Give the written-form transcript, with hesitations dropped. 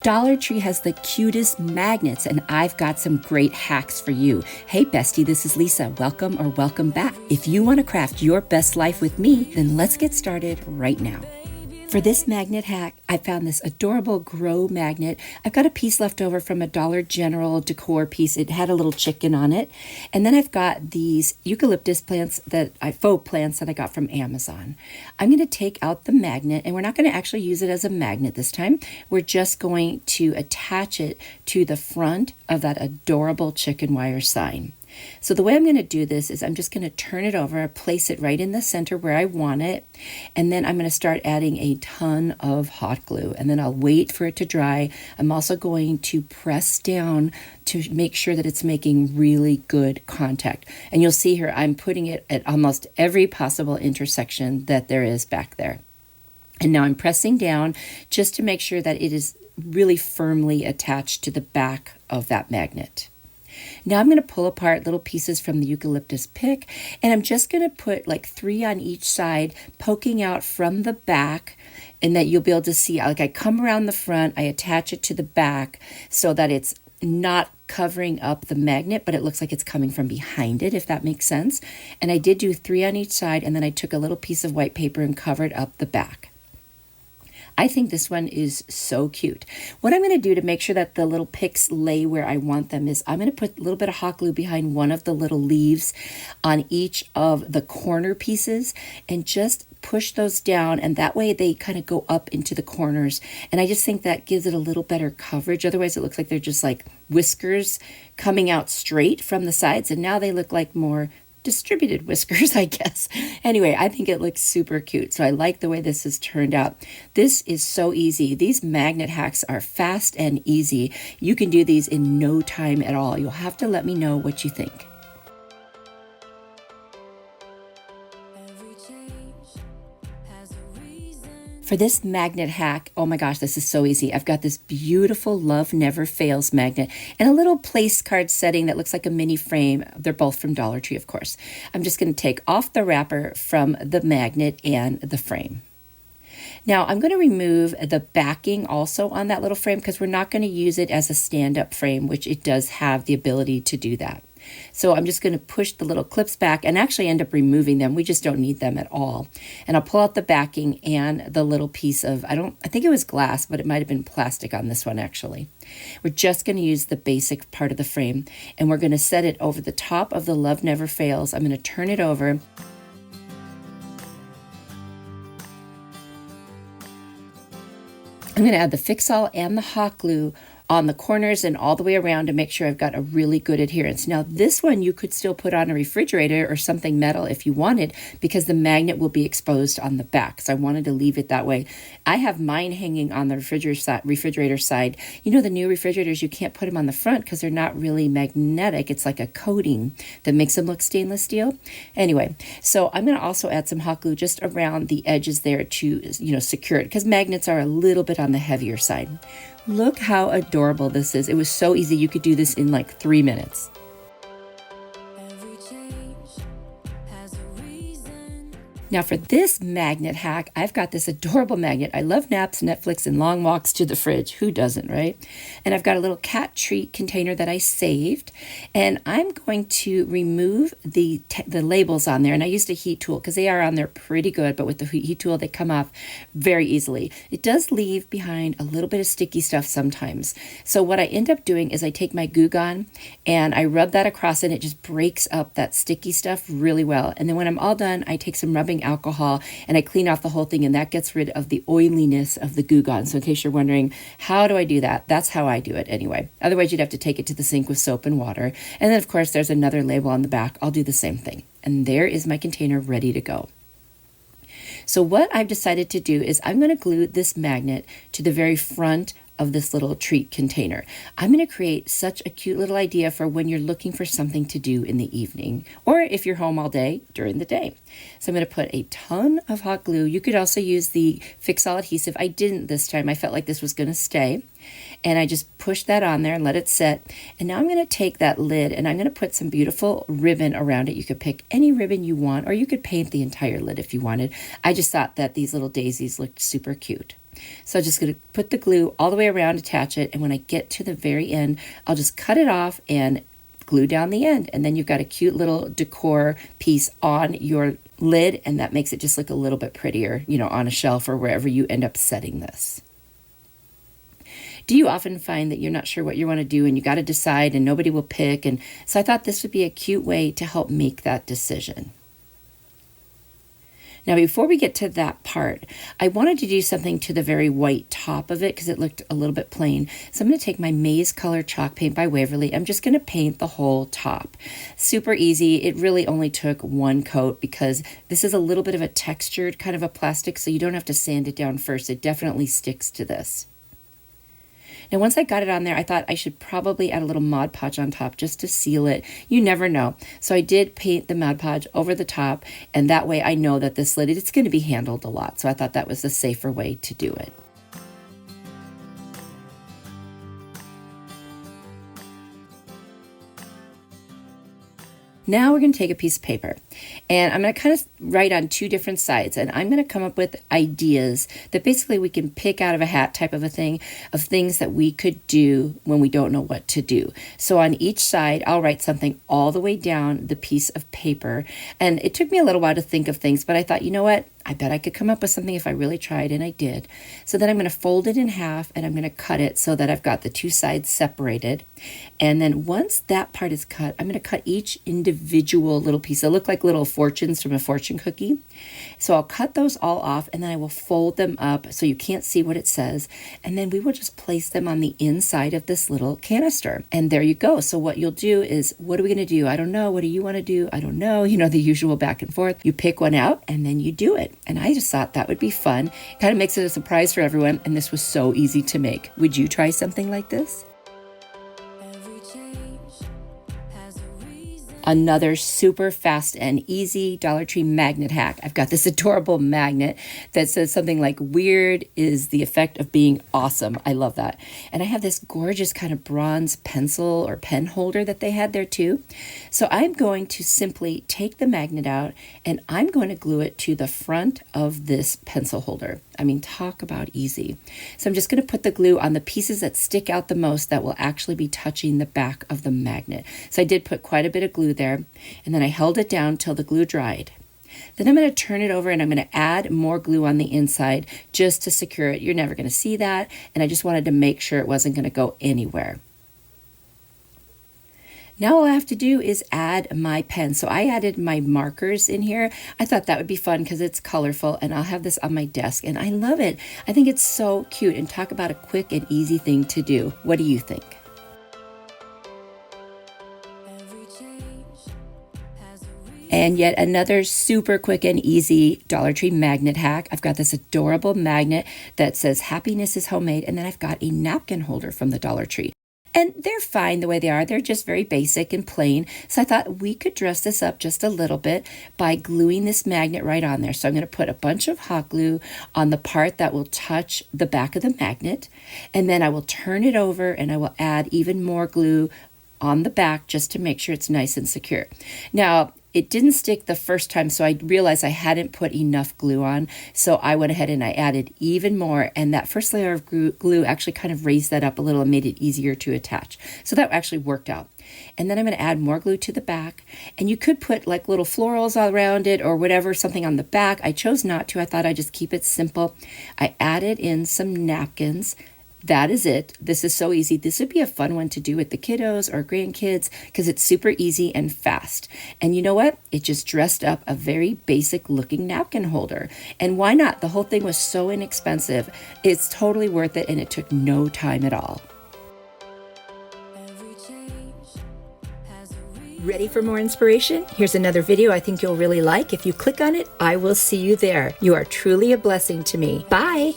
Dollar Tree has the cutest magnets, and I've got some great hacks for you. Hey Bestie, this is Lisa. Welcome or welcome back. If you want to craft your best life with me, then let's get started right now. For this magnet hack, I found this adorable grow magnet. I've got a piece left over from a Dollar General Decor piece. It had a little chicken on it. And then I've got these eucalyptus plants faux plants that I got from Amazon. I'm going to take out the magnet, and we're not going to actually use it as a magnet this time. We're just going to attach it to the front of that adorable chicken wire sign. So the way I'm going to do this is I'm just going to turn it over, place it right in the center where I want it, and then I'm going to start adding a ton of hot glue, and then I'll wait for it to dry. I'm also going to press down to make sure that it's making really good contact. And you'll see here I'm putting it at almost every possible intersection that there is back there. And now I'm pressing down just to make sure that it is really firmly attached to the back of that magnet. Now I'm going to pull apart little pieces from the eucalyptus pick, and I'm just going to put like 3 on each side, poking out from the back, and that you'll be able to see, like I come around the front, I attach it to the back so that it's not covering up the magnet, but it looks like it's coming from behind it, if that makes sense. And I did do 3 on each side, and then I took a little piece of white paper and covered up the back. I think this one is so cute. What I'm going to do to make sure that the little picks lay where I want them is I'm going to put a little bit of hot glue behind one of the little leaves on each of the corner pieces and just push those down, and that way they kind of go up into the corners. And I just think that gives it a little better coverage. Otherwise it looks like they're just like whiskers coming out straight from the sides, and now they look like more distributed whiskers, I guess. Anyway, I think it looks super cute. So I like the way this has turned out. This is so easy. These magnet hacks are fast and easy. You can do these in no time at all. You'll have to let me know what you think. For this magnet hack, oh my gosh, this is so easy. I've got this beautiful Love Never Fails magnet and a little place card setting that looks like a mini frame. They're both from Dollar Tree, of course. I'm just going to take off the wrapper from the magnet and the frame. Now I'm going to remove the backing also on that little frame because we're not going to use it as a stand-up frame, which it does have the ability to do that. So I'm just going to push the little clips back and actually end up removing them. We just don't need them at all. And I'll pull out the backing and the little piece of, I think it was glass, but it might have been plastic on this one actually. We're just going to use the basic part of the frame, and we're going to set it over the top of the Love Never Fails. I'm going to turn it over. I'm going to add the Fix-All and the hot glue on the corners and all the way around to make sure I've got a really good adherence. Now this one you could still put on a refrigerator or something metal if you wanted, because the magnet will be exposed on the back. So I wanted to leave it that way. I have mine hanging on the refrigerator side. You know, the new refrigerators, you can't put them on the front because they're not really magnetic. It's like a coating that makes them look stainless steel. Anyway, so I'm going to also add some hot glue just around the edges there to, secure it, because magnets are a little bit on the heavier side. Look how adorable this is. It was so easy. You could do this in like 3 minutes. Now for this magnet hack, I've got this adorable magnet. I love naps, Netflix, and long walks to the fridge. Who doesn't, right? And I've got a little cat treat container that I saved, and I'm going to remove the labels on there. And I used a heat tool because they are on there pretty good, but with the heat tool, they come off very easily. It does leave behind a little bit of sticky stuff sometimes. So what I end up doing is I take my Goo Gone and I rub that across, and it just breaks up that sticky stuff really well. And then when I'm all done, I take some rubbing alcohol and I clean off the whole thing, and that gets rid of the oiliness of the Goo Gone. So in case you're wondering, how do I do that? That's how I do it anyway. Otherwise, you'd have to take it to the sink with soap and water. And then, of course, there's another label on the back. I'll do the same thing. And there is my container ready to go. So what I've decided to do is I'm going to glue this magnet to the very front of this little treat container. I'm going to create such a cute little idea for when you're looking for something to do in the evening, or if you're home all day during the day. So I'm going to put a ton of hot glue. You could also use the Fix-All adhesive. I didn't this time. I felt like this was going to stay. And I just pushed that on there and let it set. And now I'm going to take that lid and I'm going to put some beautiful ribbon around it. You could pick any ribbon you want, or you could paint the entire lid if you wanted. I just thought that these little daisies looked super cute. So I'm just going to put the glue all the way around, attach it, and when I get to the very end, I'll just cut it off and glue down the end. And then you've got a cute little decor piece on your lid, and that makes it just look a little bit prettier, you know, on a shelf or wherever you end up setting this. Do you often find that you're not sure what you want to do and you got to decide and nobody will pick? And so I thought this would be a cute way to help make that decision. Now, before we get to that part, I wanted to do something to the very white top of it because it looked a little bit plain. So I'm going to take my Maze Color Chalk Paint by Waverly. I'm just going to paint the whole top. Super easy. It really only took one coat because this is a little bit of a textured kind of a plastic, so you don't have to sand it down first. It definitely sticks to this. Now, once I got it on there, I thought I should probably add a little Mod Podge on top just to seal it. You never know. So I did paint the Mod Podge over the top, and that way I know that this lid, it's going to be handled a lot. So I thought that was the safer way to do it. Now we're going to take a piece of paper and I'm going to kind of write on two different sides, and I'm going to come up with ideas that basically we can pick out of a hat type of a thing, of things that we could do when we don't know what to do. So on each side, I'll write something all the way down the piece of paper, and it took me a little while to think of things, but I thought, you know what? I bet I could come up with something if I really tried, and I did. So then I'm going to fold it in half and I'm going to cut it so that I've got the two sides separated. And then once that part is cut, I'm going to cut each individual little piece. They look like little fortunes from a fortune cookie. So I'll cut those all off and then I will fold them up so you can't see what it says. And then we will just place them on the inside of this little canister. And there you go. So what you'll do is, what are we going to do? I don't know. What do you want to do? I don't know. You know, the usual back and forth. You pick one out and then you do it. And I just thought that would be fun. It kind of makes it a surprise for everyone. And this was so easy to make. Would you try something like this? Another super fast and easy Dollar Tree magnet hack. I've got this adorable magnet that says something like, weird is the effect of being awesome. I love that. And I have this gorgeous kind of bronze pencil or pen holder that they had there too. So I'm going to simply take the magnet out and I'm going to glue it to the front of this pencil holder. I mean, talk about easy. So I'm just going to put the glue on the pieces that stick out the most that will actually be touching the back of the magnet. So I did put quite a bit of glue there, and then I held it down till the glue dried. Then I'm going to turn it over and I'm going to add more glue on the inside just to secure it. You're never going to see that, and I just wanted to make sure it wasn't going to go anywhere. Now all I have to do is add my pen. So I added my markers in here. I thought that would be fun because it's colorful, and I'll have this on my desk, and I love it. I think it's so cute, and talk about a quick and easy thing to do. What do you think? And yet another super quick and easy Dollar Tree magnet hack. I've got this adorable magnet that says happiness is homemade, and then I've got a napkin holder from the Dollar Tree. And they're fine the way they are. They're just very basic and plain. So I thought we could dress this up just a little bit by gluing this magnet right on there. So I'm going to put a bunch of hot glue on the part that will touch the back of the magnet. And then I will turn it over and I will add even more glue on the back just to make sure it's nice and secure. Now, it didn't stick the first time, so I realized I hadn't put enough glue on. So I went ahead and I added even more, and that first layer of glue actually kind of raised that up a little and made it easier to attach. So that actually worked out. And then I'm going to add more glue to the back, and you could put like little florals all around it or whatever, something on the back. I chose not to. I thought I'd just keep it simple. I added in some napkins. That is it. This is so easy. This would be a fun one to do with the kiddos or grandkids because it's super easy and fast. And you know what? It just dressed up a very basic looking napkin holder. And why not? The whole thing was so inexpensive. It's totally worth it, and it took no time at all. Ready for more inspiration? Here's another video I think you'll really like. If you click on it, I will see you there. You are truly a blessing to me. Bye.